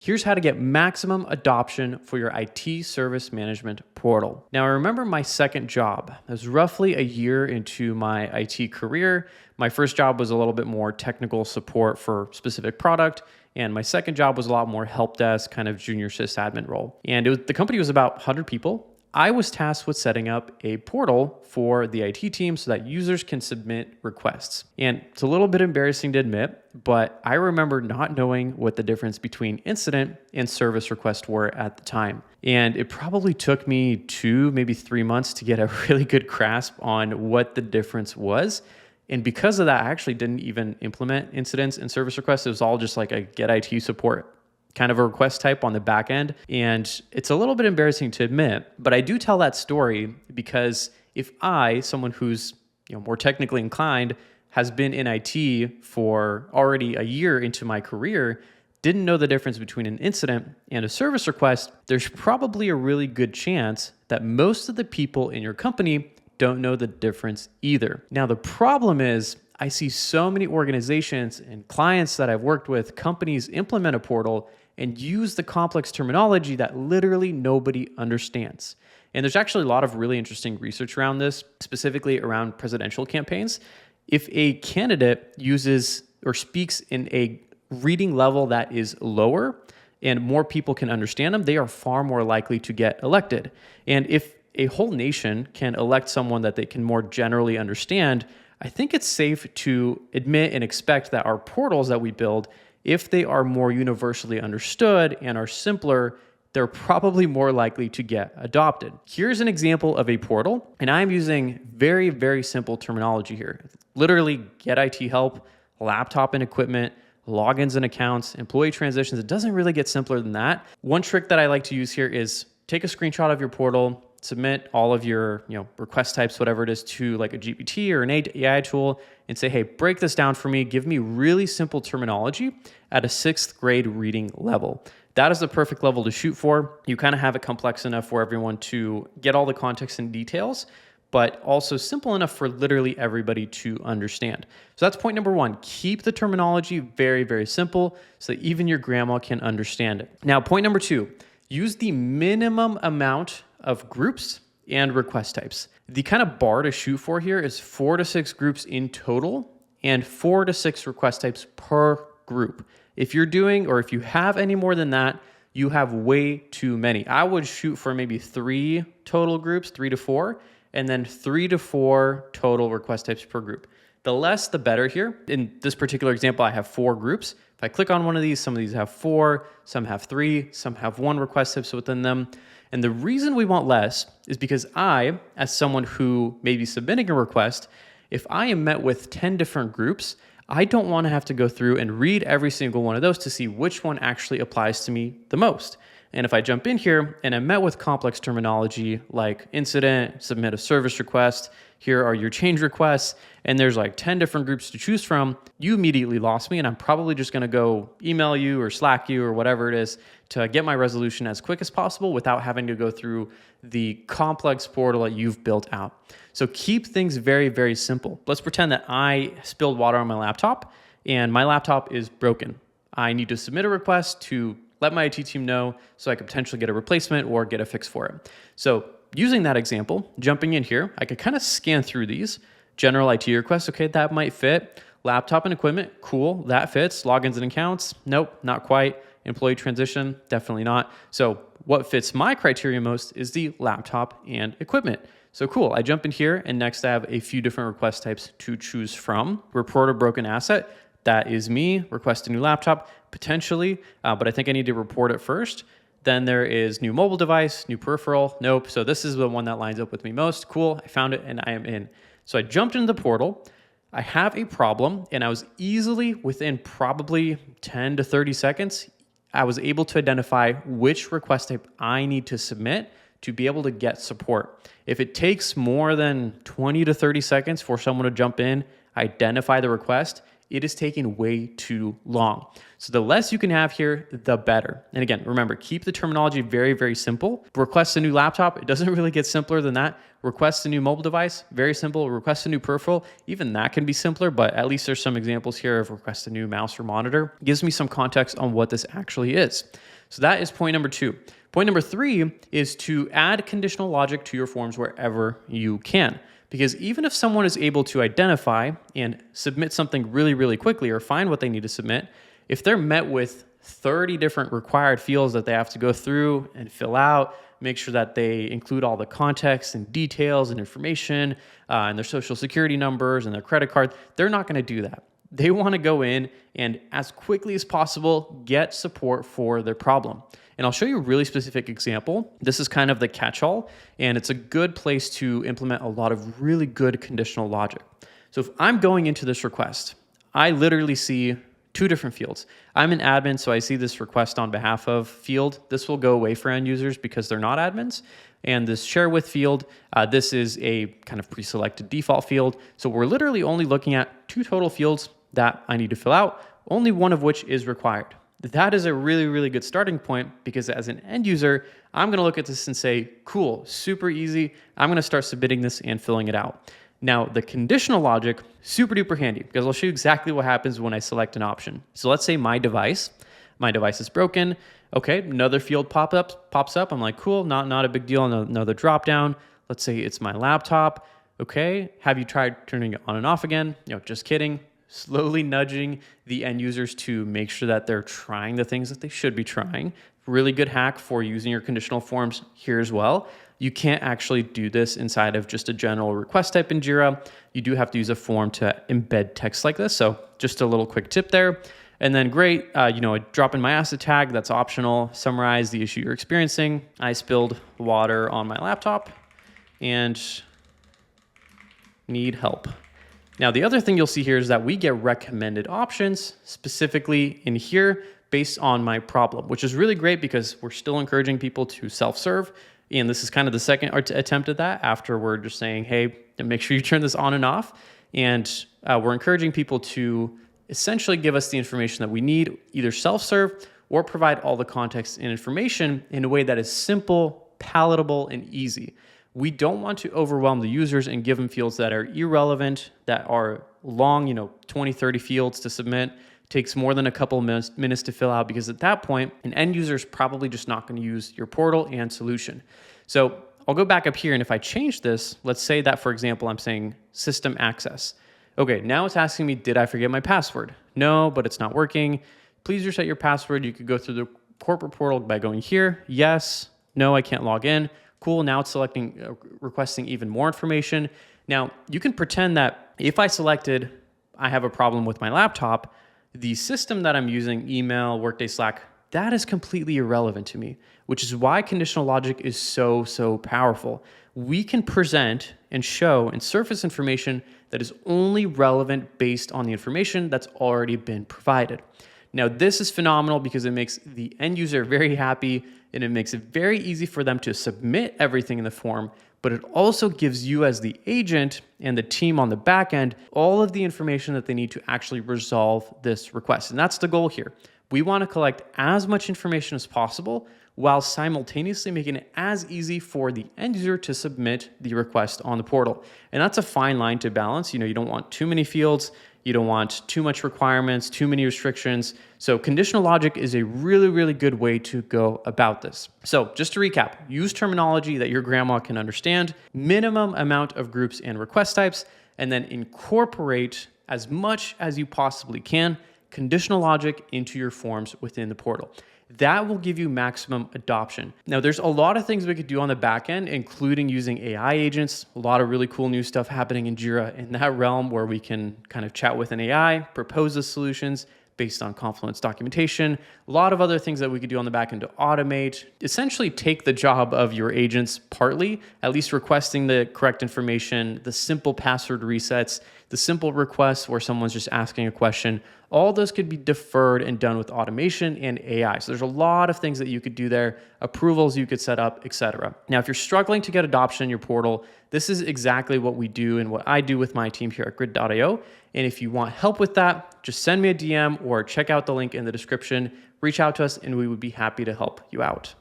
Here's how to get maximum adoption for your IT service management portal. Now, I remember my second job. It was roughly a year into my IT career. My first job was a little bit more technical support for specific product. And my second job was a lot more help desk, kind of junior sysadmin role. And the company was about 100 people. I was tasked with setting up a portal for the IT team so that users can submit requests. And it's a little bit embarrassing to admit, but I remember not knowing what the difference between incident and service request were at the time. And it probably took me 2, maybe 3 months to get a really good grasp on what the difference was. And because of that, I actually didn't even implement incidents and service requests. It was all just like a get IT support kind of a request type on the back end. And it's a little bit embarrassing to admit, but I do tell that story because if I, someone who's more technically inclined, has been in IT for already a year into my career, didn't know the difference between an incident and a service request, there's probably a really good chance that most of the people in your company don't know the difference either. Now, the problem is I see so many organizations and clients that I've worked with, companies implement a portal and use the complex terminology that literally nobody understands. And there's actually a lot of really interesting research around this, specifically around presidential campaigns. If a candidate uses or speaks in a reading level that is lower and more people can understand them, they are far more likely to get elected. And if a whole nation can elect someone that they can more generally understand, I think it's safe to admit and expect that our portals that we build, if they are more universally understood and are simpler, they're probably more likely to get adopted. Here's an example of a portal, and I'm using very, very simple terminology here. Literally get IT help, laptop and equipment, logins and accounts, employee transitions. It doesn't really get simpler than that. One trick that I like to use here is take a screenshot of your portal, submit all of your request types, whatever it is, to like a GPT or an AI tool and say, hey, break this down for me. Give me really simple terminology at a 6th grade reading level. That is the perfect level to shoot for. You kind of have it complex enough for everyone to get all the context and details, but also simple enough for literally everybody to understand. So that's point number 1. Keep the terminology very, very simple so that even your grandma can understand it. Now, point number 2, use the minimum amount of groups and request types. The kind of bar to shoot for here is 4 to 6 groups in total and 4 to 6 request types per group. If you're doing, or if you have any more than that, you have way too many. I would shoot for maybe 3 total groups, 3 to 4, and then 3 to 4 total request types per group. The less, the better here. In this particular example, I have 4 groups. If I click on one of these, some of these have 4, some have 3, some have 1 request types within them. And the reason we want less is because I, as someone who may be submitting a request, if I am met with 10 different groups, I don't want to have to go through and read every single one of those to see which one actually applies to me the most. And if I jump in here and I'm met with complex terminology like incident, submit a service request, here are your change requests, and there's like 10 different groups to choose from, you immediately lost me, and I'm probably just going to go email you or Slack you or whatever it is to get my resolution as quick as possible without having to go through the complex portal that you've built out. So keep things very, very simple. Let's pretend that I spilled water on my laptop and my laptop is broken. I need to submit a request to let my IT team know so I could potentially get a replacement or get a fix for it. So using that example, jumping in here, I could kind of scan through these. General IT requests, okay, that might fit. Laptop and equipment, cool, that fits. Logins and accounts, nope, not quite. Employee transition, definitely not. So what fits my criteria most is the laptop and equipment. So cool, I jump in here and next I have a few different request types to choose from. Report a broken asset, that is me. Request a new laptop, potentially, but I think I need to report it first. Then there is new mobile device, new peripheral, nope. So this is the one that lines up with me most. Cool, I found it and I am in. So I jumped into the portal. I have a problem and I was easily within probably 10 to 30 seconds, I was able to identify which request type I need to submit to be able to get support. If it takes more than 20 to 30 seconds for someone to jump in, identify the request, it is taking way too long. So the less you can have here, the better. And again, remember, keep the terminology very, very simple. Request a new laptop, it doesn't really get simpler than that. Request a new mobile device, very simple. Request a new peripheral, even that can be simpler, but at least there's some examples here of request a new mouse or monitor. It gives me some context on what this actually is. So that is point number 2. Point number 3 is to add conditional logic to your forms wherever you can. Because even if someone is able to identify and submit something really, really quickly or find what they need to submit, if they're met with 30 different required fields that they have to go through and fill out, make sure that they include all the context and details and information and their social security numbers and their credit card, they're not going to do that. They want to go in and as quickly as possible get support for their problem. And I'll show you a really specific example. This is kind of the catch-all, and it's a good place to implement a lot of really good conditional logic. So if I'm going into this request, I literally see 2 different fields. I'm an admin, so I see this request on behalf of field. This will go away for end users because they're not admins. And this share with field, this is a kind of pre-selected default field. So we're literally only looking at 2 total fields that I need to fill out, only one of which is required. That is a really, really good starting point because as an end user, I'm going to look at this and say, cool, super easy. I'm going to start submitting this and filling it out. Now, the conditional logic, super duper handy because I'll show you exactly what happens when I select an option. So let's say my device is broken. Okay, another field pops up. I'm like, cool, not a big deal. Another drop down. Let's say it's my laptop. Okay, have you tried turning it on and off again? Just kidding. Slowly nudging the end users to make sure that they're trying the things that they should be trying. Really good hack for using your conditional forms here as well. You can't actually do this inside of just a general request type in Jira. You do have to use a form to embed text like this. So just a little quick tip there. And then great, I drop in my asset tag, that's optional. Summarize the issue you're experiencing. I spilled water on my laptop and need help. Now, the other thing you'll see here is that we get recommended options specifically in here based on my problem, which is really great because we're still encouraging people to self-serve. And this is kind of the second attempt at that after we're just saying, hey, make sure you turn this on and off. And we're encouraging people to essentially give us the information that we need, either self-serve or provide all the context and information in a way that is simple, palatable, and easy. We don't want to overwhelm the users and give them fields that are irrelevant, that are long, 20, 30 fields to submit, takes more than a couple minutes to fill out, because at that point, an end user is probably just not going to use your portal and solution. So I'll go back up here, and if I change this, let's say that, for example, I'm saying system access. Okay, now it's asking me, did I forget my password? No, but it's not working. Please reset your password. You could go through the corporate portal by going here. Yes, no, I can't log in. Cool, now it's requesting even more information. Now, you can pretend that if I selected, I have a problem with my laptop, the system that I'm using, email, Workday, Slack, that is completely irrelevant to me, which is why conditional logic is so powerful. We can present and show and surface information that is only relevant based on the information that's already been provided. Now, this is phenomenal because it makes the end user very happy and it makes it very easy for them to submit everything in the form, but it also gives you as the agent and the team on the back end all of the information that they need to actually resolve this request. And that's the goal here. We want to collect as much information as possible while simultaneously making it as easy for the end user to submit the request on the portal. And that's a fine line to balance. You don't want too many fields. You don't want too much requirements, too many restrictions. So conditional logic is a really good way to go about this. So just to recap, use terminology that your grandma can understand, minimum amount of groups and request types, and then incorporate as much as you possibly can conditional logic into your forms within the portal. That will give you maximum adoption. Now, there's a lot of things we could do on the back end, including using AI agents. A lot of really cool new stuff happening in Jira in that realm where we can kind of chat with an AI, propose the solutions based on Confluence documentation. A lot of other things that we could do on the back end to automate, essentially take the job of your agents partly, at least requesting the correct information, the simple password resets, the simple requests where someone's just asking a question. All those could be deferred and done with automation and AI. So there's a lot of things that you could do there, approvals you could set up, etc. Now, if you're struggling to get adoption in your portal, this is exactly what we do and what I do with my team here at Grid.io. And if you want help with that, just send me a DM or check out the link in the description, reach out to us, and we would be happy to help you out.